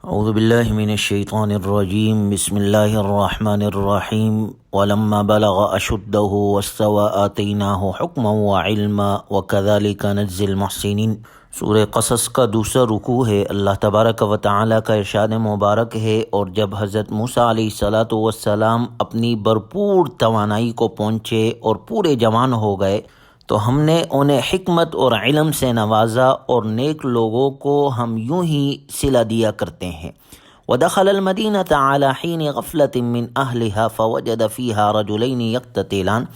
اعوذ باللہ من الشیطان الرجیم بسم اللہ الرحمن الرحیم ولما بلغ اشدہ واستوى آتیناہ حکما وعلما وکذلک نجزی المحسنین۔ سورہ قصص کا دوسرا رکوع ہے۔ اللہ تبارک و تعالیٰ کا ارشاد مبارک ہے، اور جب حضرت موسیٰ علیہ السلام اپنی بھرپور توانائی کو پہنچے اور پورے جوان ہو گئے تو ہم نے انہیں حکمت اور علم سے نوازا، اور نیک لوگوں کو ہم یوں ہی صلہ دیا کرتے ہیں۔ وَدَخَلَ الْمَدِينَةَ عَلَى حِينِ غَفْلَةٍ مِّنْ أَهْلِهَا فَوَجَدَ فِيهَا رَجُلَيْنِ يَقْتَتِلَانِ۔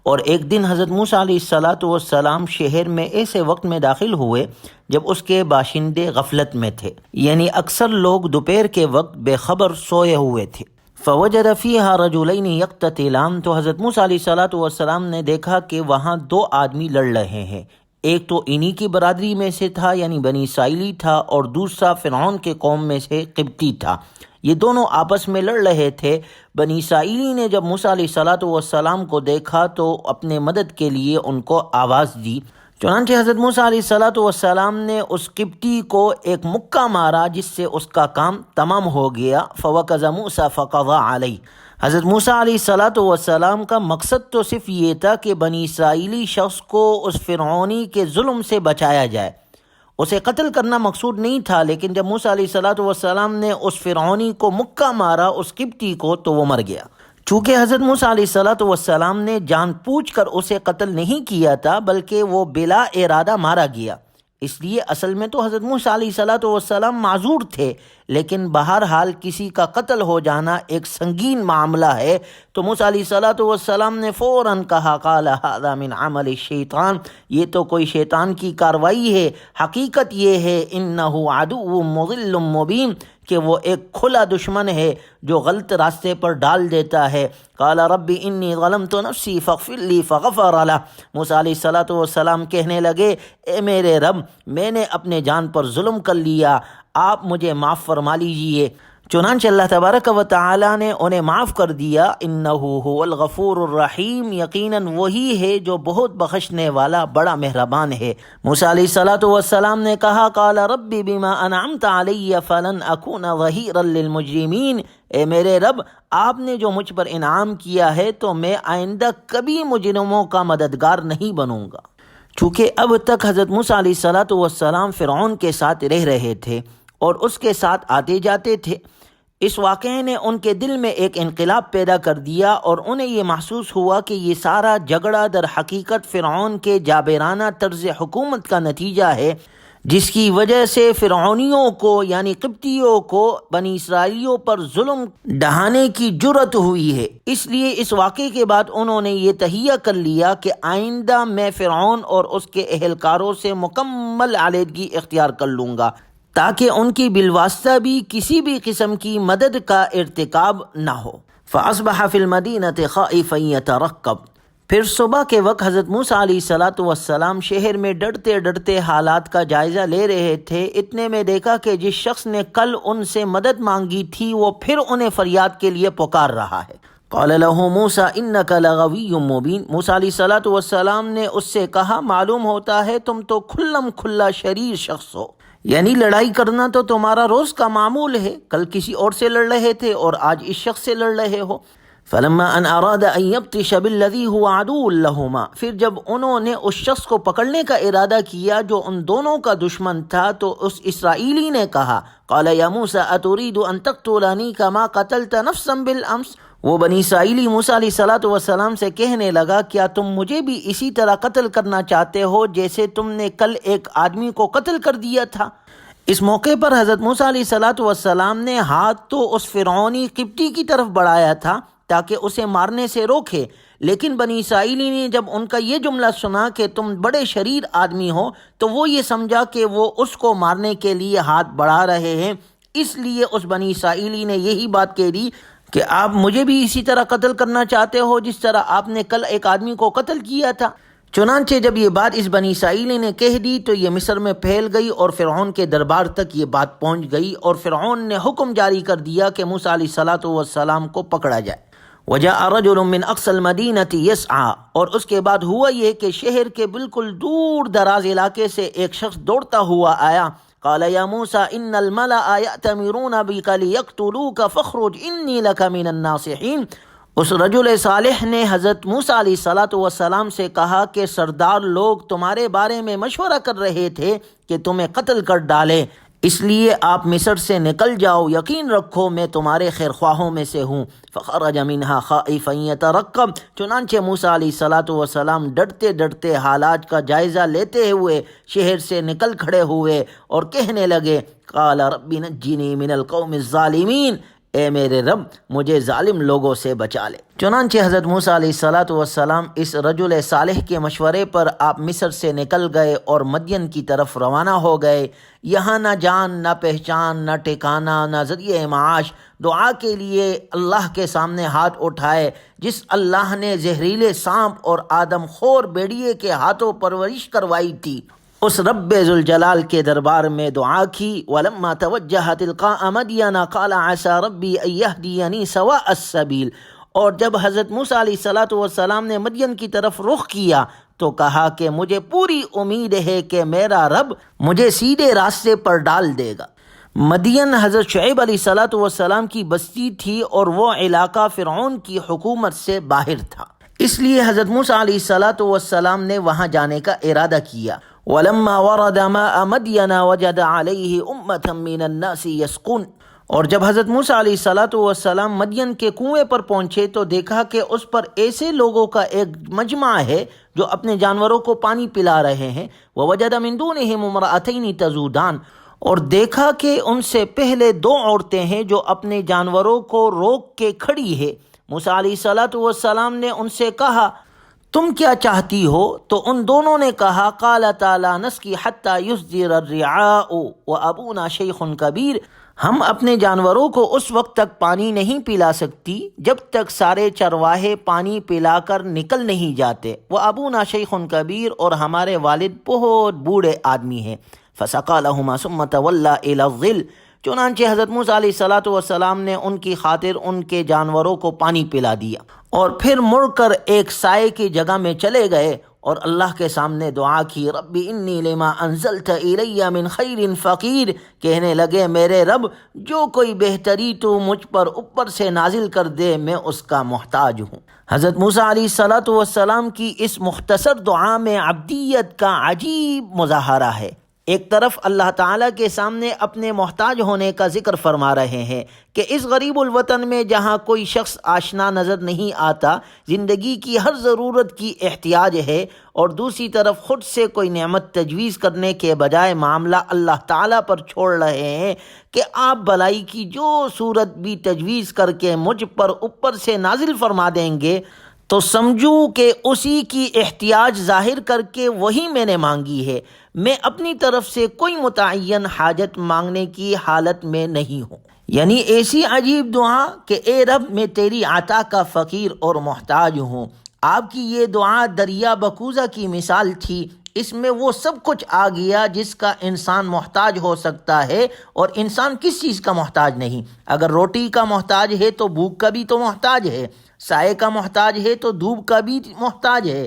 اور ایک دن حضرت موسیٰ علیہ السلام شہر میں ایسے وقت میں داخل ہوئے جب اس کے باشندے غفلت میں تھے، یعنی اکثر لوگ دوپہر کے وقت بے خبر سوئے ہوئے تھے۔ فوجد فیہا رجلین یقتتلان، تو حضرت موسیٰ علیہ السلام نے دیکھا کہ وہاں دو آدمی لڑ رہے ہیں۔ ایک تو انہی کی برادری میں سے تھا، یعنی بنی اسرائیلی تھا، اور دوسرا فرعون کے قوم میں سے قبطی تھا۔ یہ دونوں آپس میں لڑ رہے تھے۔ بنی اسرائیلی نے جب موسیٰ علیہ السلام کو دیکھا تو اپنے مدد کے لیے ان کو آواز دی۔ چنانچہ حضرت موسیٰ علیہ السلام نے اس قبطی کو ایک مکہ مارا، جس سے اس کا کام تمام ہو گیا۔ فَوَقَذَ مُوسَىٰ فَقَضَىٰ عَلَيْهِ۔ حضرت موسیٰ علیہ السلام کا مقصد تو صرف یہ تھا کہ بنی اسرائیلی شخص کو اس فرعونی کے ظلم سے بچایا جائے، اسے قتل کرنا مقصود نہیں تھا۔ لیکن جب موسیٰ علیہ السلام نے اس فرعونی کو مکہ مارا، اس قبطی کو، تو وہ مر گیا۔ چونکہ حضرت موسیٰ علیہ السلام نے جان بوجھ کر اسے قتل نہیں کیا تھا، بلکہ وہ بلا ارادہ مارا گیا، اس لیے اصل میں تو حضرت موسیٰ علیہ السلام معذور تھے، لیکن بہرحال کسی کا قتل ہو جانا ایک سنگین معاملہ ہے، تو موسیٰ علیہ السلام نے فوراً کہا قال ھذا من عمل الشیطان، یہ تو کوئی شیطان کی کاروائی ہے۔ حقیقت یہ ہے انہ عدو مضل مبین، کہ وہ ایک کھلا دشمن ہے جو غلط راستے پر ڈال دیتا ہے۔ قال رب انی ظلمت نفسی فاغفر لی فغفر لہ۔ موسیٰ علیہ السلام کہنے لگے، اے میرے رب، میں نے اپنے جان پر ظلم کر لیا، آپ مجھے معاف فرما لیجئے۔ چنانچہ اللہ تبارک و تعالیٰ نے انہیں معاف کر دیا۔ انہ هو الغفور الرحیم، یقیناً وہی ہے جو بہت بخشنے والا، بڑا مہربان ہے۔ موسیٰ علیہ السلام نے کہا قال رب بما انعمت علی فلن اکون ظہیرا للمجرمین، اے میرے رب، آپ نے جو مجھ پر انعام کیا ہے تو میں آئندہ کبھی مجرموں کا مددگار نہیں بنوں گا۔ چونکہ اب تک حضرت موسیٰ علیہ السلام فرعون کے ساتھ رہ رہے تھے اور اس کے ساتھ آتے جاتے تھے، اس واقعے نے ان کے دل میں ایک انقلاب پیدا کر دیا، اور انہیں یہ محسوس ہوا کہ یہ سارا جھگڑا در حقیقت فرعون کے جابرانہ طرز حکومت کا نتیجہ ہے، جس کی وجہ سے فرعونیوں کو، یعنی قبطیوں کو، بنی اسرائیلیوں پر ظلم ڈھانے کی جرأت ہوئی ہے۔ اس لیے اس واقعے کے بعد انہوں نے یہ تہیہ کر لیا کہ آئندہ میں فرعون اور اس کے اہلکاروں سے مکمل علیحدگی اختیار کر لوں گا، تاکہ ان کی بالواسطہ بھی کسی بھی قسم کی مدد کا ارتکاب نہ ہو۔ فَأَصْبَحَ فِي الْمَدِينَةِ خَائِفًا يَتَرَقَّبُ۔ پھر صبح کے وقت حضرت موسیٰ علیہ السلام شہر میں ڈرتے ڈرتے حالات کا جائزہ لے رہے تھے۔ اتنے میں دیکھا کہ جس شخص نے کل ان سے مدد مانگی تھی وہ پھر انہیں فریاد کے لیے پکار رہا ہے۔ قال له موسیٰ انک لغوی مبین۔ موسیٰ علیہ السلام نے اس سے کہا، معلوم ہوتا ہے تم تو کھلم کھلا شریر شخص ہو، یعنی لڑائی کرنا تو تمہارا روز کا معمول ہے، کل کسی اور سے لڑ رہے تھے اور آج اس شخص سے لڑ رہے ہو۔ فلما ان اراد ان یبطش بالذی هو عدو لہما، پھر جب انہوں نے اس شخص کو پکڑنے کا ارادہ کیا جو ان دونوں کا دشمن تھا، تو اس اسرائیلی نے کہا قال یا موسیٰ اتريد ان تقتلنی کما قتلت نفسا بالامس۔ وہ بنی اسرائیلی موسیٰ علیہ السلام سے کہنے لگا، کیا تم مجھے بھی اسی طرح قتل کرنا چاہتے ہو جیسے تم نے کل ایک آدمی کو قتل کر دیا تھا؟ اس موقع پر حضرت موسیٰ علیہ السلام نے ہاتھ تو اس فرعونی قبطی کی طرف بڑھایا تھا تاکہ اسے مارنے سے روکے، لیکن بنی اسرائیلی نے جب ان کا یہ جملہ سنا کہ تم بڑے شریر آدمی ہو، تو وہ یہ سمجھا کہ وہ اس کو مارنے کے لیے ہاتھ بڑھا رہے ہیں، اس لیے اس بنی اسرائیلی نے یہی بات کہہ دی کہ آپ مجھے بھی اسی طرح قتل کرنا چاہتے ہو جس طرح آپ نے کل ایک آدمی کو قتل کیا تھا۔ چنانچہ جب یہ بات اس بنی اسرائیلی نے کہہ دی تو یہ مصر میں پھیل گئی اور فرعون کے دربار تک یہ بات پہنچ گئی، اور فرعون نے حکم جاری کر دیا کہ موسیٰ علیہ السلام کو پکڑا جائے۔ وجاء رجل من اقصى المدینة یسعی، اور اس کے بعد ہوا یہ کہ شہر کے بالکل دور دراز علاقے سے ایک شخص دوڑتا ہوا آیا۔ قال يا موسى إن الملأ يأتمرون بك ليقتلوك فاخرج إني لك من الناصحين۔ اس رجل صالح نے حضرت موسیٰ علیہ السلام سے کہا کہ سردار لوگ تمہارے بارے میں مشورہ کر رہے تھے کہ تمہیں قتل کر ڈالیں، اس لیے آپ مصر سے نکل جاؤ، یقین رکھو میں تمہارے خیر خواہوں میں سے ہوں۔ فخرج منها خائفا يترقب، چنانچہ موسیٰ علیہ السلام ڈرتے ڈرتے حالات کا جائزہ لیتے ہوئے شہر سے نکل کھڑے ہوئے اور کہنے لگے قال رب نجنی من القوم الظالمین، اے میرے رب مجھے ظالم لوگوں سے بچا لے۔ چنانچہ حضرت موسیٰ علیہ السلام اس رجل صالح کے مشورے پر آپ مصر سے نکل گئے اور مدین کی طرف روانہ ہو گئے۔ یہاں نہ جان نہ پہچان نہ ٹھکانہ نہ ذریعہ معاش، دعا کے لیے اللہ کے سامنے ہاتھ اٹھائے جس اللہ نے زہریلے سانپ اور آدم خور بھیڑیے کے ہاتھوں پرورش کروائی تھی، اس رب ذوالجلال کے دربار میں دعا کی۔ وَلَمَّا تَوَجَّهَ تِلْقَاءَ مَدْيَنَ قَالَ عَسَىٰ رَبِّي أَن يَهْدِيَنِي سَوَاءَ السَّبِيلِ، اور جب حضرت موسیٰ علیہ السلام نے مدین کی طرف رخ کیا تو کہا کہ مجھے پوری امید ہے کہ میرا رب مجھے سیدھے راستے پر ڈال دے گا۔ مدین حضرت شعیب علیہ السلام کی بستی تھی اور وہ علاقہ فرعون کی حکومت سے باہر تھا، اس لیے حضرت موسیٰ علیہ السلام نے وہاں جانے کا ارادہ کیا۔ وَلَمَّا وَرَدَ مَاءَ مَدْيَنَ وَجَدَ عَلَيْهِ أُمَّةً مِّنَ النَّاسِ يَسْقُونَ، اور جب حضرت موسیٰ علیہ السلام مدین کے کنویں پر پہنچے تو دیکھا کہ اس پر ایسے لوگوں کا ایک مجمع ہے جو اپنے جانوروں کو پانی پلا رہے ہیں۔ وَوَجَدَ مِن دُونِهِمْ امْرَأَتَيْنِ تَذُودَانِ، اور دیکھا کہ ان سے پہلے دو عورتیں ہیں جو اپنے جانوروں کو روک کے کھڑی ہے۔ موسیٰ علیہ السلام نے ان سے کہا تم کیا چاہتی ہو؟ تو ان دونوں نے کہا قالتا لا نسقی حتی یصدر الرعاء وابونا شیخ کبیر، ہم اپنے جانوروں کو اس وقت تک پانی نہیں پلا سکتی جب تک سارے چرواہے پانی پلا کر نکل نہیں جاتے، وابونا شیخ کبیر، اور ہمارے والد بہت بوڑھے آدمی ہیں۔ فسقى لهما ثم تولى الى الظل، چنانچہ حضرت موسیٰ علیہ السلام نے ان کی خاطر ان کے جانوروں کو پانی پلا دیا اور پھر مڑ کر ایک سائے کی جگہ میں چلے گئے اور اللہ کے سامنے دعا کی۔ رب انی لما انزلت الی من خیر فقیر، کہنے لگے میرے رب جو کوئی بہتری تو مجھ پر اوپر سے نازل کر دے میں اس کا محتاج ہوں۔ حضرت موسیٰ علیہ السلام کی اس مختصر دعا میں عبدیت کا عجیب مظاہرہ ہے۔ ایک طرف اللہ تعالیٰ کے سامنے اپنے محتاج ہونے کا ذکر فرما رہے ہیں کہ اس غریب الوطن میں جہاں کوئی شخص آشنا نظر نہیں آتا، زندگی کی ہر ضرورت کی احتیاج ہے، اور دوسری طرف خود سے کوئی نعمت تجویز کرنے کے بجائے معاملہ اللہ تعالیٰ پر چھوڑ رہے ہیں کہ آپ بلائی کی جو صورت بھی تجویز کر کے مجھ پر اوپر سے نازل فرما دیں گے تو سمجھو کہ اسی کی احتیاج ظاہر کر کے وہی میں نے مانگی ہے، میں اپنی طرف سے کوئی متعین حاجت مانگنے کی حالت میں نہیں ہوں۔ یعنی ایسی عجیب دعا کہ اے رب میں تیری عطا کا فقیر اور محتاج ہوں۔ آپ کی یہ دعا دریا بکوزہ کی مثال تھی، اس میں وہ سب کچھ آ گیا جس کا انسان محتاج ہو سکتا ہے، اور انسان کس چیز کا محتاج نہیں؟ اگر روٹی کا محتاج ہے تو بھوک کا بھی تو محتاج ہے، سائے کا محتاج ہے تو دھوپ کا بھی محتاج ہے،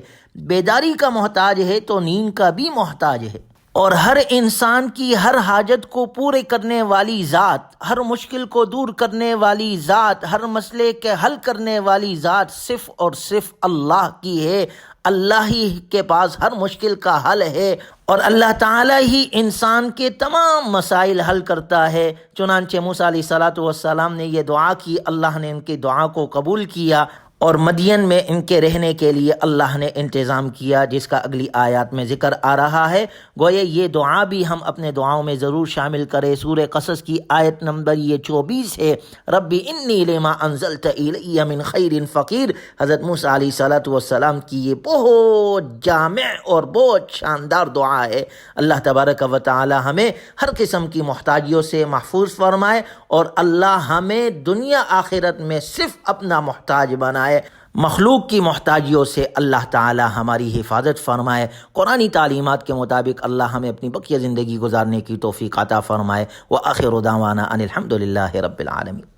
بیداری کا محتاج ہے تو نیند کا بھی محتاج ہے۔ اور ہر انسان کی ہر حاجت کو پورے کرنے والی ذات، ہر مشکل کو دور کرنے والی ذات، ہر مسئلے کے حل کرنے والی ذات صرف اور صرف اللہ کی ہے۔ اللہ ہی کے پاس ہر مشکل کا حل ہے، اور اللہ تعالیٰ ہی انسان کے تمام مسائل حل کرتا ہے۔ چنانچہ موسیٰ علیہ السلام نے یہ دعا کی، اللہ نے ان کی دعا کو قبول کیا، اور مدین میں ان کے رہنے کے لیے اللہ نے انتظام کیا، جس کا اگلی آیات میں ذکر آ رہا ہے۔ گویا یہ دعا بھی ہم اپنے دعاؤں میں ضرور شامل کریں۔ سورہ قصص کی آیت نمبر 24 ہے، رب انی لما انزلت الی من خیر فقیر۔ حضرت موسیٰ علیہ السلام کی یہ بہت جامع اور بہت شاندار دعا ہے۔ اللہ تبارک و تعالی ہمیں ہر قسم کی محتاجیوں سے محفوظ فرمائے، اور اللہ ہمیں دنیا آخرت میں صرف اپنا محتاج بنائے۔ مخلوق کی محتاجیوں سے اللہ تعالی ہماری حفاظت فرمائے۔ قرآنی تعلیمات کے مطابق اللہ ہمیں اپنی بقیہ زندگی گزارنے کی توفیق عطا فرمائے۔ وآخر دعوانا ان الحمد للہ رب العالمین۔